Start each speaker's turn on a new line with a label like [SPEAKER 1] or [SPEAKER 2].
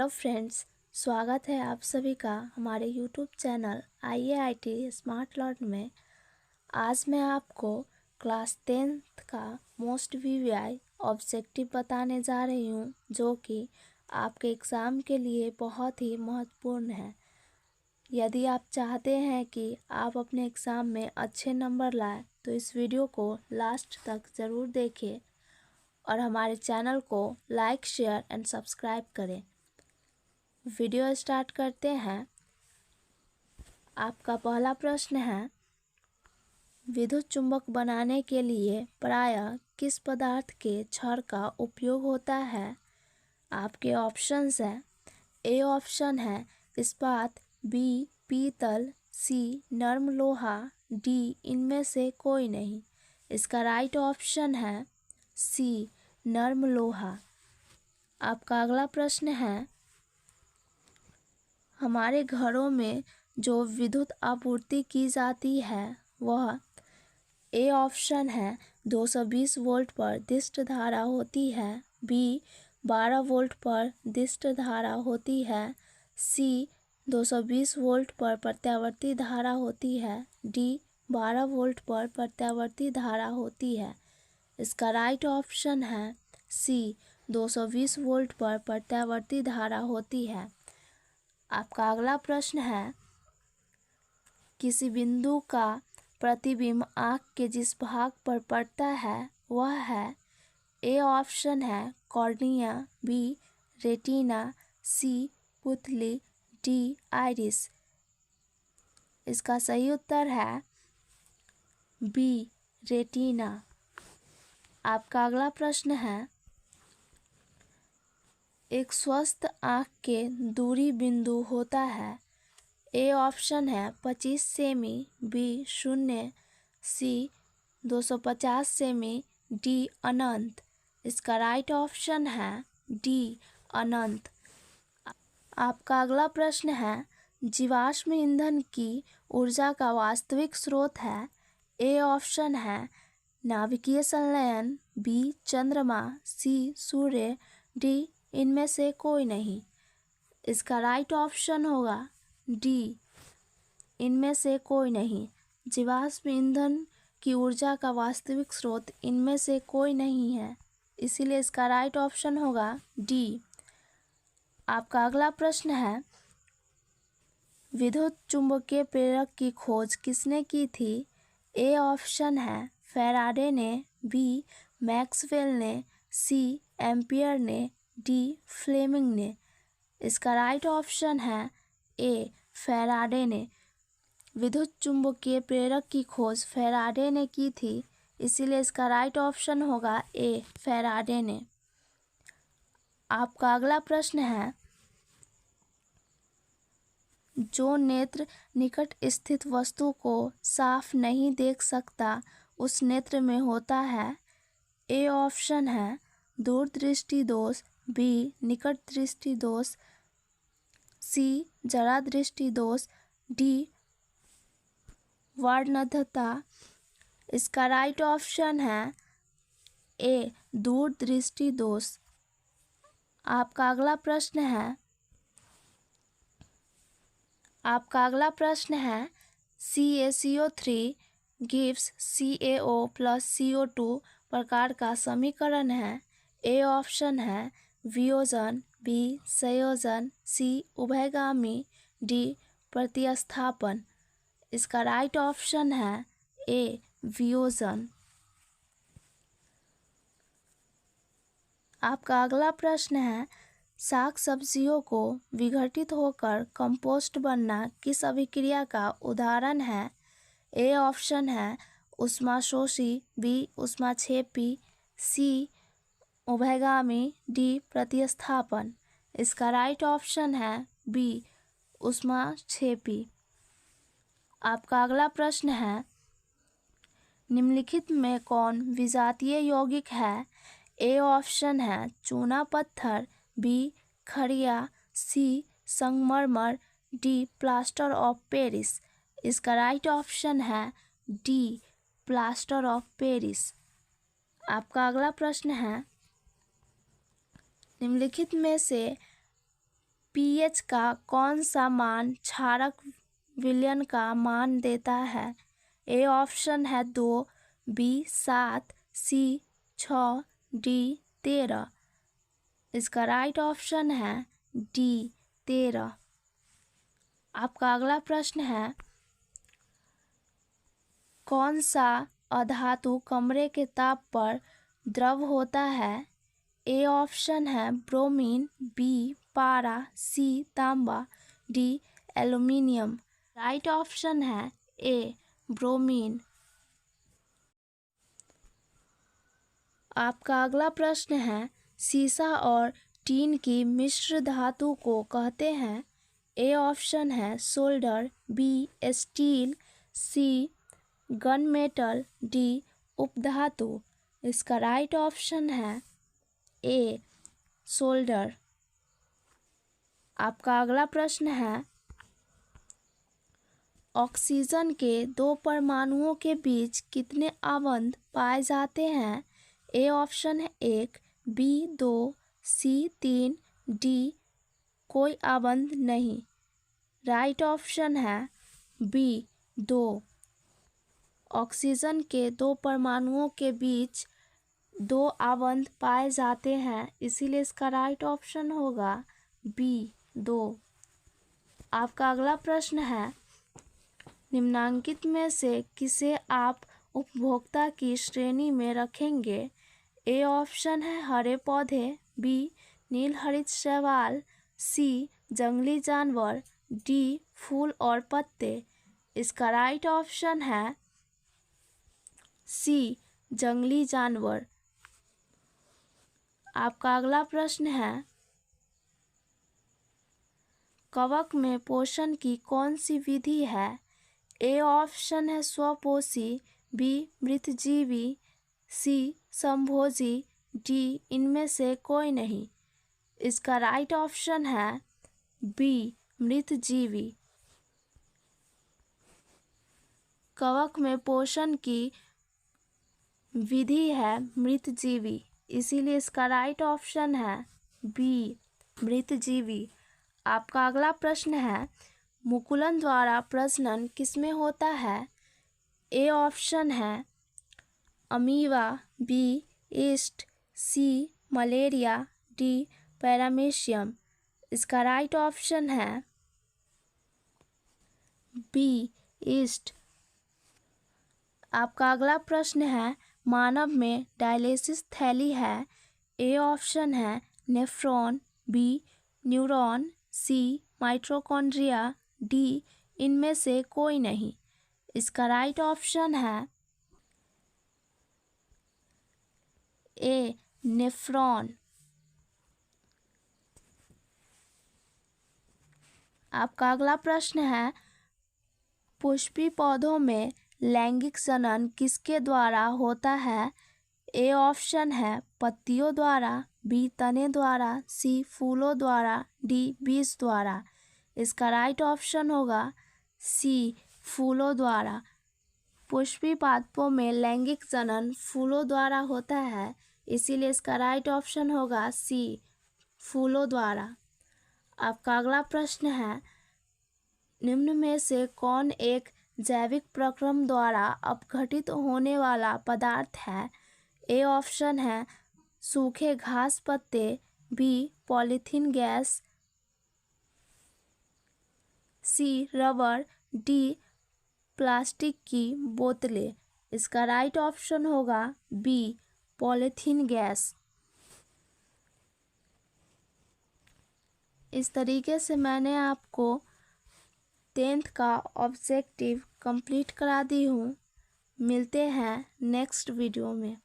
[SPEAKER 1] Hello friends, स्वागत है आप सभी का हमारे YouTube channel IAIT smart learn में। आज मैं आपको क्लास 10th का मोस्ट VVI ऑब्जेक्टिव बताने जा रही हूँ, जो कि आपके एग्ज़ाम के लिए बहुत ही महत्वपूर्ण है। यदि आप चाहते हैं कि आप अपने एग्ज़ाम में अच्छे नंबर लाएं, तो इस वीडियो को लास्ट तक ज़रूर देखें और हमारे चैनल को लाइक, शेयर एंड सब्सक्राइब करें। वीडियो स्टार्ट करते हैं। आपका पहला प्रश्न है, विद्युत चुंबक बनाने के लिए प्रायः किस पदार्थ के छड़ का उपयोग होता है? आपके ऑप्शंस हैं। ए ऑप्शन है इस्पात, बी पीतल, सी नर्म लोहा, डी इनमें से कोई नहीं। इसका राइट ऑप्शन है सी नर्म लोहा। आपका अगला प्रश्न है, हमारे घरों में जो विद्युत आपूर्ति की जाती है वह ए ऑप्शन है 220 वोल्ट पर दिष्ट धारा होती है, बी 12 वोल्ट पर दिष्ट धारा होती है, सी 220 वोल्ट पर प्रत्यावर्ती धारा होती है, डी 12 वोल्ट पर प्रत्यावर्ती धारा होती है। इसका राइट ऑप्शन है सी 220 वोल्ट पर प्रत्यावर्ती धारा होती है। आपका अगला प्रश्न है, किसी बिंदु का प्रतिबिंब आँख के जिस भाग पर पड़ता है वह है? ए ऑप्शन है कॉर्निया, बी रेटिना, सी पुतली, डी आइरिस। इसका सही उत्तर है बी रेटिना। आपका अगला प्रश्न है, एक स्वस्थ आँख के दूरी बिंदु होता है। ए ऑप्शन है 25 सेमी, बी 0, सी 250 सेमी, डी अनंत। इसका राइट ऑप्शन है डी अनंत। आपका अगला प्रश्न है, जीवाश्म ईंधन की ऊर्जा का वास्तविक स्रोत है। ए ऑप्शन है नाभिकीय संलयन, बी चंद्रमा, सी सूर्य, डी इनमें से कोई नहीं। इसका राइट ऑप्शन होगा डी इनमें से कोई नहीं। जीवाश्म ईंधन की ऊर्जा का वास्तविक स्रोत इनमें से कोई नहीं है, इसीलिए इसका राइट ऑप्शन होगा डी। आपका अगला प्रश्न है, विद्युत चुंबकीय प्रेरक की खोज किसने की थी? ए ऑप्शन है फैराडे ने, बी मैक्सवेल ने, सी एम्पियर ने, डी फ्लेमिंग ने। इसका राइट ऑप्शन है ए फैराडे ने। विद्युत चुंबकीय प्रेरक की खोज फैराडे ने की थी, इसीलिए इसका राइट ऑप्शन होगा ए फैराडे ने। आपका अगला प्रश्न है, जो नेत्र निकट स्थित वस्तु को साफ नहीं देख सकता उस नेत्र में होता है। ए ऑप्शन है दूरदृष्टि दोष, बी निकट दृष्टि दोष, सी जरा दृष्टि दोष, डी वर्णद्धता। इसका राइट ऑप्शन है ए दूरदृष्टि दोष। आपका अगला प्रश्न है CaCO3 gives CaO plus CO2 प्रकार का समीकरण है। ए ऑप्शन है वियोजन, बी संयोजन, सी उभयगामी, डी प्रतिस्थापन। इसका राइट ऑप्शन है ए वियोजन। आपका अगला प्रश्न है, साग सब्जियों को विघटित होकर कंपोस्ट बनना किस अभिक्रिया का उदाहरण है? ए ऑप्शन है ऊष्माशोषी, बी ऊष्माक्षेपी, सी उभयगामी, डी प्रतिस्थापन। इसका राइट ऑप्शन है बी ऊष्माक्षेपी। आपका अगला प्रश्न है, निम्नलिखित में कौन विजातीय यौगिक है? ए ऑप्शन है चूना पत्थर, बी खड़िया, सी संगमरमर, डी प्लास्टर ऑफ पेरिस। इसका राइट ऑप्शन है डी प्लास्टर ऑफ पेरिस। आपका अगला प्रश्न है, निम्नलिखित में से pH का कौन सा मान क्षारक विलयन का मान देता है? ए ऑप्शन है 2, बी 7, सी 6, डी 13। इसका राइट ऑप्शन है डी 13। आपका अगला प्रश्न है, कौन सा अधातु कमरे के ताप पर द्रव होता है? ए ऑप्शन है ब्रोमीन, बी पारा, सी तांबा, डी एल्यूमिनियम। राइट ऑप्शन है ए ब्रोमीन। आपका अगला प्रश्न है, सीसा और टीन की मिश्र धातु को कहते हैं? ए ऑप्शन है सोल्डर, बी स्टील, सी गन मेटल, डी उपधातु। इसका राइट ऑप्शन है ए सोल्डर। आपका अगला प्रश्न है, ऑक्सीजन के 2 परमाणुओं के बीच कितने आबंध पाए जाते हैं? ए ऑप्शन है 1, बी 2, सी 3, डी कोई आबंध नहीं। राइट ऑप्शन है बी 2। ऑक्सीजन के 2 परमाणुओं के बीच 2 आबंध पाए जाते हैं, इसीलिए इसका राइट ऑप्शन होगा बी 2। आपका अगला प्रश्न है, निम्नांकित में से किसे आप उपभोक्ता की श्रेणी में रखेंगे? ए ऑप्शन है हरे पौधे, बी नीलहरित शैवाल, सी जंगली जानवर, डी फूल और पत्ते। इसका राइट ऑप्शन है सी जंगली जानवर। आपका अगला प्रश्न है, कवक में पोषण की कौन सी विधि है? ए ऑप्शन है स्वपोषी, बी मृतजीवी, सी संभोजी, डी इनमें से कोई नहीं। इसका राइट ऑप्शन है बी मृतजीवी। कवक में पोषण की विधि है मृतजीवी, इसीलिए इसका राइट ऑप्शन है बी मृतजीवी। आपका अगला प्रश्न है, मुकुलन द्वारा प्रजनन किसमें होता है? ए ऑप्शन है अमीबा, बी ईस्ट, सी मलेरिया, डी पैरामीशियम। इसका राइट ऑप्शन है बी ईस्ट। आपका अगला प्रश्न है, मानव में डायलिसिस थैली है? ए ऑप्शन है नेफ्रॉन, बी न्यूरॉन, सी माइटोकॉन्ड्रिया, डी इनमें से कोई नहीं। इसका राइट ऑप्शन है ए नेफ्रॉन। आपका अगला प्रश्न है, पुष्पी पौधों में लैंगिक जनन किसके द्वारा होता है? ए ऑप्शन है पत्तियों द्वारा, बी तने द्वारा, सी फूलों द्वारा, डी बीज द्वारा। इसका राइट ऑप्शन होगा सी फूलों द्वारा। पुष्पी पादपों में लैंगिक जनन फूलों द्वारा होता है, इसीलिए इसका राइट ऑप्शन होगा सी फूलों द्वारा। आपका अगला प्रश्न है, निम्न में से कौन एक जैविक प्रक्रम द्वारा अपघटित होने वाला पदार्थ है? ए ऑप्शन है सूखे घास पत्ते, बी पॉलीथीन गैस, सी रबर, डी प्लास्टिक की बोतलें। इसका राइट ऑप्शन होगा बी पॉलीथीन गैस। इस तरीके से मैंने आपको 10th का ऑब्जेक्टिव कंप्लीट करा दी हूँ। मिलते हैं नेक्स्ट वीडियो में।